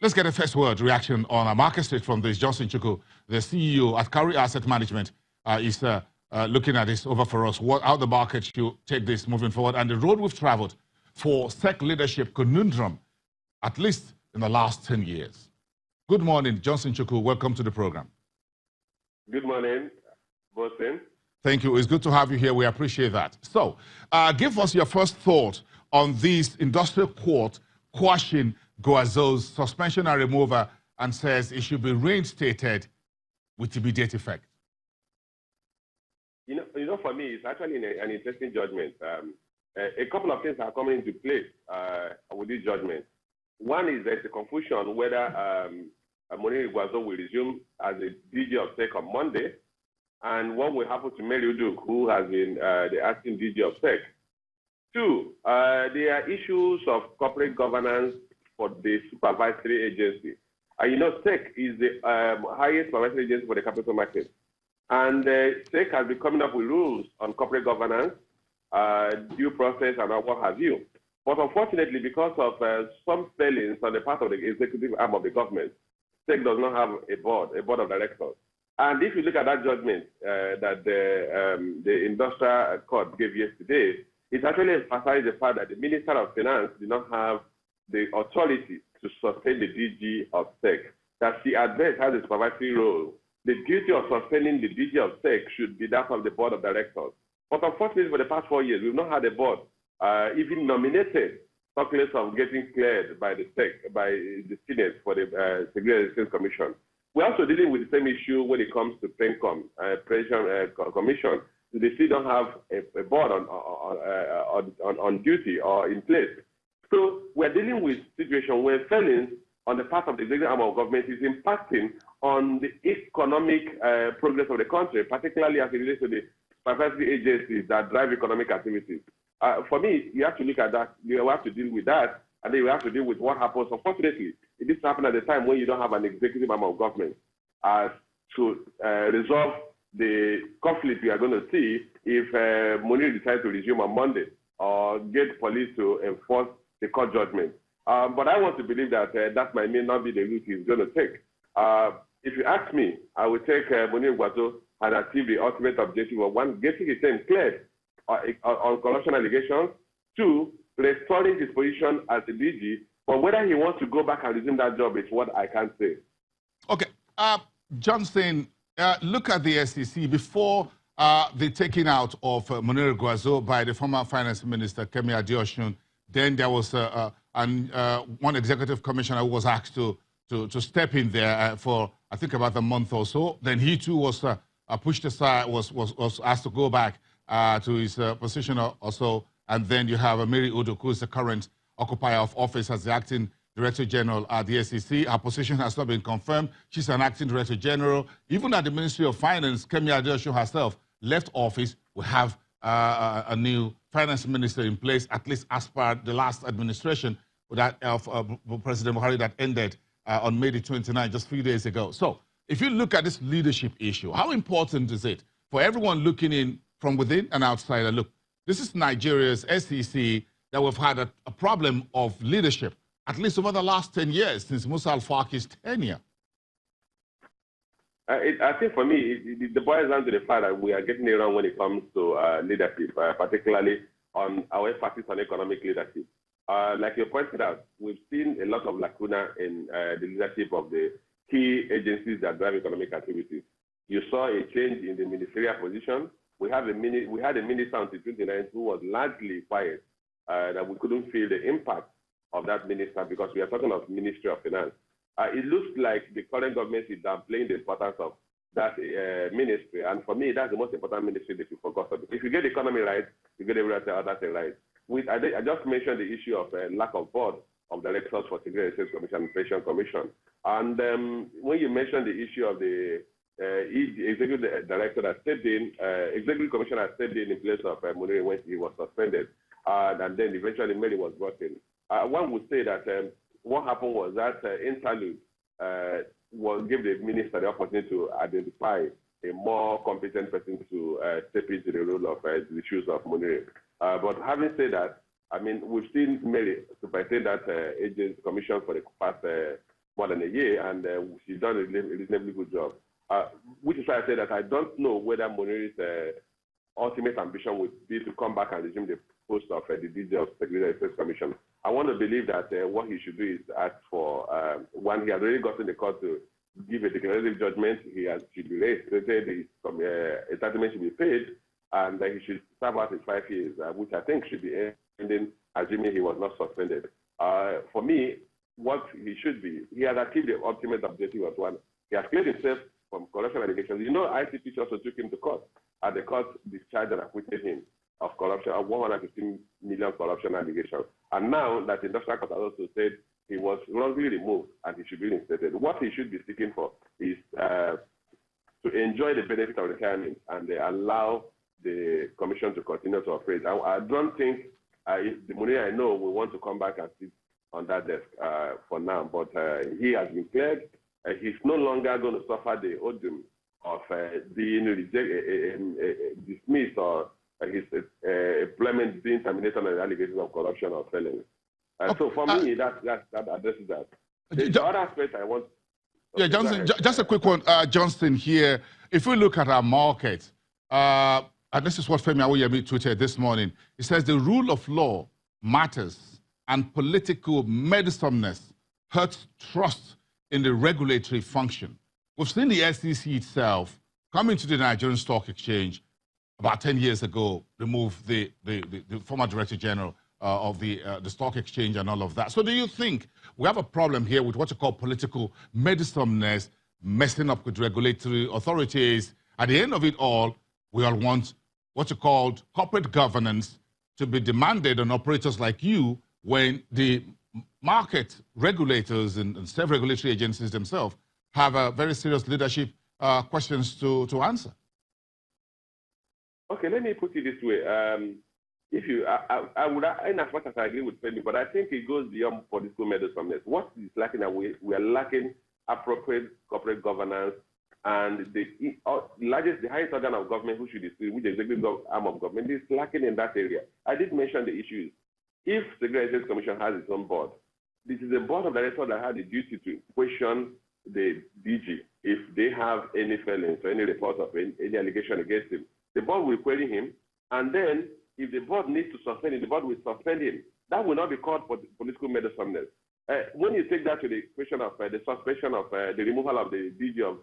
Let's get a first word reaction on our market state from this. Johnson Chukwu, the CEO at Kauri Asset Management, is looking at this over for us, how the market should take this moving forward, and the road we've traveled for SEC leadership conundrum, at least in the last 10 years. Good morning, Johnson Chukwu. Welcome to the program. Good morning, Boston. Thank you. It's good to have you here. We appreciate that. So, give us your first thought on this industrial court quashing Guazo's suspension and removal and says it should be reinstated with immediate effect. You know, for me, it's actually an interesting judgment. A couple of things are coming into place with this judgment. One is there's a confusion whether Moniri Guazo will resume as a DG of SEC on Monday, and what will happen to Mary Uduk, who has been the acting DG of SEC. Two, there are issues of corporate governance for the supervisory agency. You know, SEC is the highest supervisory agency for the capital market. And SEC has been coming up with rules on corporate governance, due process, and what have you. But unfortunately, because of some failings on the part of the executive arm of the government, SEC does not have a board of directors. And if you look at that judgment that the industrial court gave yesterday, it actually emphasized the fact that the Minister of Finance did not have the authority to sustain the DG of SEC, that she at best has a supervisory role. The duty of suspending the DG of SEC should be that of the board of directors. But unfortunately, for the past 4 years, we've not had a board even nominated, talk less of getting cleared by the SEC, by the Senate for the Security Exchange Commission. We're also dealing with the same issue when it comes to PENCOM, Pension Commission. They still don't have a board on duty or in place. So we're dealing with a situation where failings on the part of the executive arm of government is impacting on the economic progress of the country, particularly as it relates to the supervisory agencies that drive economic activities. For me, you have to look at that. You have to deal with that, and then you have to deal with what happens. Unfortunately, it is happening at the time when you don't have an executive arm of government to resolve the conflict we are going to see if Moniri decides to resume on Monday or get police to enforce the court judgment. But I want to believe that that might not be the route he's going to take. If you ask me, I would take Moniri Guazo and achieve the ultimate objective of one, getting his name cleared on corruption allegations, two, restoring his position as a DG, but whether he wants to go back and resume that job is what I can't say. Okay. Johnson, look at the SEC. Before the taking out of Moniri Guazo by the former finance minister, Kemi Adeosun, then there was one executive commissioner who was asked to step in there for, I think, about a month or so. Then he too was pushed aside, was asked to go back to his position or so. And then you have Mary Uduk, who is the current occupier of office as the acting Director General at the SEC. Her position has not been confirmed. She's an acting Director General. Even at the Ministry of Finance, Kemi Adeosun herself left office. We have a new finance minister in place, at least as per the last administration that of President Buhari that ended on May the 29th, just 3 days ago. So if you look at this leadership issue, how important is it for everyone looking in from within and outside? Look, this is Nigeria's SEC that we've had a problem of leadership, at least over the last 10 years, since Musa Al-Faki's tenure. I think for me, it boils down to the fact that we are getting it wrong when it comes to leadership, particularly on our emphasis on economic leadership. Like you pointed out, we've seen a lot of lacuna in the leadership of the key agencies that drive economic activities. You saw a change in the ministerial position. We had a minister until 2019 who was largely quiet, that we couldn't feel the impact of that minister because we are talking of Ministry of Finance. It looks like the current government is downplaying the importance of that ministry. And for me, that's the most important ministry that you focus on. If you get the economy right, you get everything else right. I just mentioned the issue of lack of board of directors for Security Exchange Commission and Pension Commission. And when you mentioned the issue of the executive director that stepped in, executive commissioner stepped in place of Moniri when he was suspended, and then eventually Mary was brought in. One would say that what happened was that interlude gave the minister the opportunity to identify a more competent person to step into the role of the shoes of Moniri. But having said that, I mean, we've seen Mary superintend that agency commission for the past more than a year, and she's done a reasonably good job. Which is why I say that I don't know whether Moniri's ultimate ambition would be to come back and resume the post of the DG of Secretary of State Commission. I want to believe that what he should do is ask for, one, he has already gotten the court to give a declarative judgment. He should be raised. They say the entitlement should be paid, and that he should serve out his 5 years, which I think should be ending, assuming he was not suspended. For me, what he should be, he has achieved the ultimate objective of one. He has cleared himself from corruption allegations. You know, ICPC also took him to court, and the court discharged and acquitted him of corruption, of 115 million corruption allegations. And now that the industrial court has also said he was wrongly removed and he should be reinstated, what he should be seeking for is to enjoy the benefit of retirement and allow the commission to continue to operate. I don't think the Munir I know will want to come back and sit on that desk for now, but he has been cleared. He's no longer going to suffer the odium of being dismissed or his employment being terminated on allegations of corruption or felony. Okay. So for me, that addresses that. The other aspect I want... Yeah, Johnson, just a quick one, Johnston here. If we look at our market, and this is what Femi Awuyemi tweeted this morning, he says the rule of law matters and political medisomeness hurts trust in the regulatory function. We've seen the SEC itself coming to the Nigerian Stock Exchange about 10 years ago, remove the former Director General of the Stock Exchange and all of that. So do you think we have a problem here with what you call political medisomeness messing up with regulatory authorities? At the end of it all, we all want what you called corporate governance to be demanded on operators like you when the market regulators and self-regulatory agencies themselves have a very serious leadership questions to answer. Okay, let me put it this way. I would, in as much as I agree with Femi, but I think it goes beyond political medisomeness. What is lacking, we are lacking appropriate corporate governance, and the highest organ of government, who should be with the executive arm of government, is lacking in that area. I did mention the issues. If the Secretary of State Commission has its own board, this is a board of directors that has the duty to question the DG if they have any failings or any reports of any allegation against him. The board will query him, and then if the board needs to suspend him, the board will suspend him. That will not be called for political medisomeness. When you take that to the question of the suspension of the removal of the DG of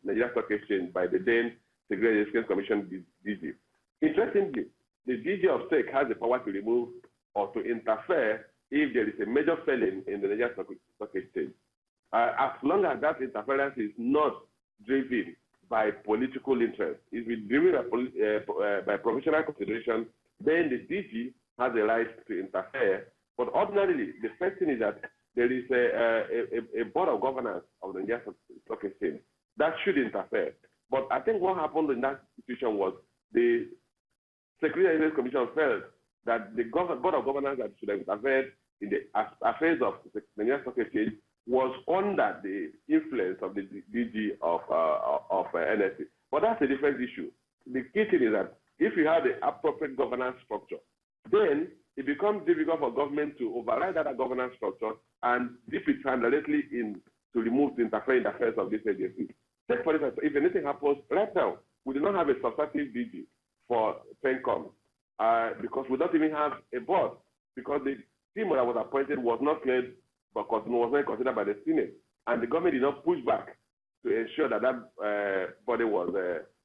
Nigeria Stock Exchange by the then Secretary of State Commission DG, interestingly, the DG of SEC has the power to remove or to interfere if there is a major failing in the Nigeria Stock Exchange. As long as that interference is not driven by political interest, if it's driven by professional consideration, then the DG has the right to interfere. But ordinarily, the first thing is that there is a board of governance of the Nigeria Stock Exchange that should interfere. But I think what happened in that situation was the Secretary of State Commission felt that the board of governance that should have interfered in the affairs of the Nigeria Stock Exchange was under the influence of the DG of NSE. But that's a different issue. The key thing is that if you have the appropriate governance structure, then it becomes difficult for government to override that governance structure and dip its hand directly in to remove the interfering affairs of this agency. Take for instance, if anything happens right now, we do not have a substantive DG for PENCOM because we don't even have a board, because the team that was appointed was not cleared because it was not considered by the Senate, and the government did not push back to ensure that that body was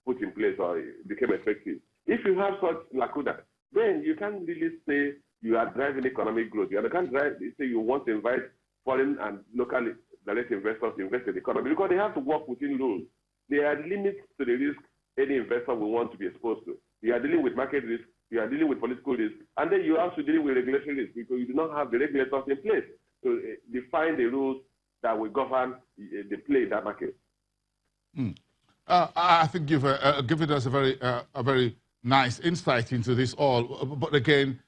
put in place or became effective. If you have such lacuna, then you can't really say you are driving economic growth. You can't say you want to invite foreign and local direct investors to invest in the economy, because they have to work within rules. There are limits to the risk any investor will want to be exposed to. You are dealing with market risk, you are dealing with political risk, and then you are also dealing with regulatory risk, because you do not have the regulators in place to define the rules that will govern the play in that market. I think you've given us a very nice insight into this all. But again,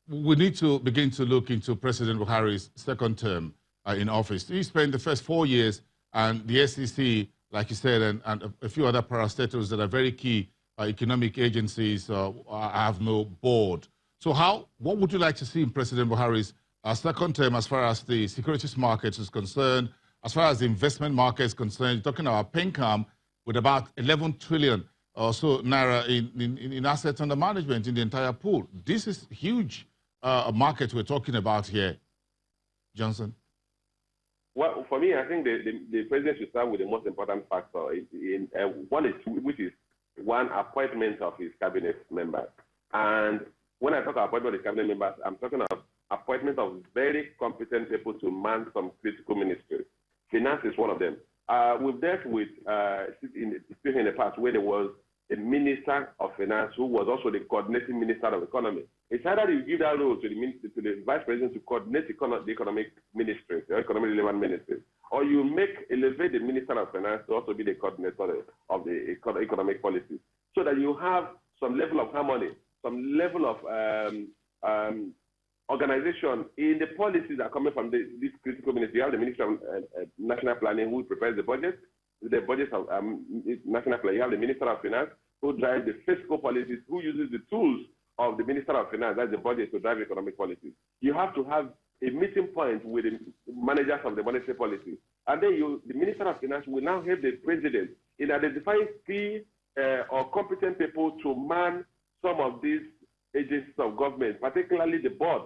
we need to begin to look into President Buhari's second term in office. He spent the first 4 years, and the SEC, like you said, and a few other parastatals that are very key economic agencies have no board. So what would you like to see in President Buhari's second term as far as the securities market is concerned, as far as the investment market is concerned. You're talking about PENCAM with about 11 trillion or so naira in assets under management in the entire pool. This is huge market we're talking about here, Johnson. Well, for me, I think the president should start with the most important factor, which is one, appointment of his cabinet members. And when I talk about appointment of the cabinet members, I'm talking about appointment of very competent people to man some critical ministries. Finance is one of them. We've dealt with in the past where there was a minister of finance who was also the coordinating minister of economy. It's either you give that role to the vice president to coordinate the economic ministry, the economic relevant ministry, or you elevate the minister of finance to also be the coordinator of the economic policies, so that you have some level of harmony, some level of organization in the policies that are coming from this critical ministry. You have the Minister of National Planning who prepares the budgets of national planning. You have the Minister of Finance who drives the fiscal policies, who uses the tools of the Minister of Finance, that's the budget, to drive economic policies. You have to have a meeting point with the managers of the monetary policy. And then the Minister of Finance will now help the president in identifying key or competent people to man some of these agencies of government, particularly the board,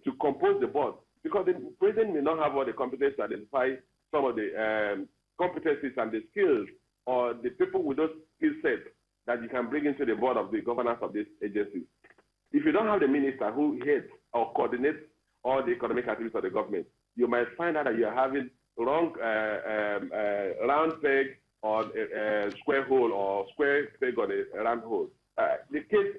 to compose the board. Because the president may not have all the competence to identify some of the competencies and the skills or the people with those skill sets that you can bring into the board of the governance of these agencies. If you don't have the minister who heads or coordinates all the economic activities of the government, you might find out that you are having wrong round peg on a square hole or square peg on a round hole. The case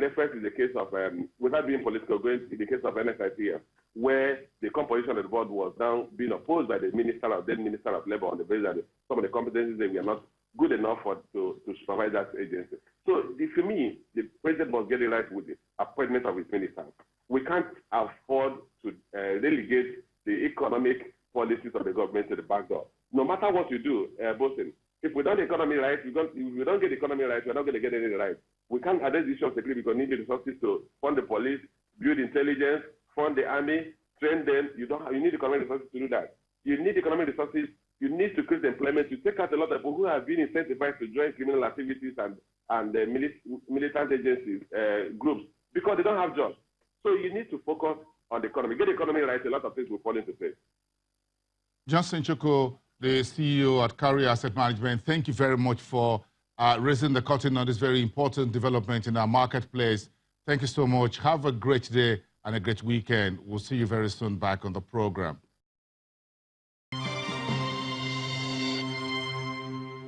reference is the case of, without being political, going to the case of NSIPF, where the composition of the board was now being opposed by the Minister of Labour on the basis that some of the competencies that we are not good enough to supervise that agency. So, for me, the president must get it right with the appointment of his ministers. We can't afford to relegate the economic policies of the government to the back door. No matter what you do, Bosin, if we don't get the economy right, if we don't get the economy right, we're not going to get anything right. We can't address the issue of security because we need the resources to fund the police, build intelligence, fund the army, train them. You need economic resources to do that. You need economic resources. You need to create employment. You take out a lot of people who have been incentivized to join criminal activities and militant agencies, groups, because they don't have jobs. So you need to focus on the economy. Get the economy right, a lot of things will fall into place. Johnson Chukwu, the CEO at Carry Asset Management, thank you very much for raising the curtain on this very important development in our marketplace. Thank you so much. Have a great day and a great weekend. We'll see you very soon back on the program.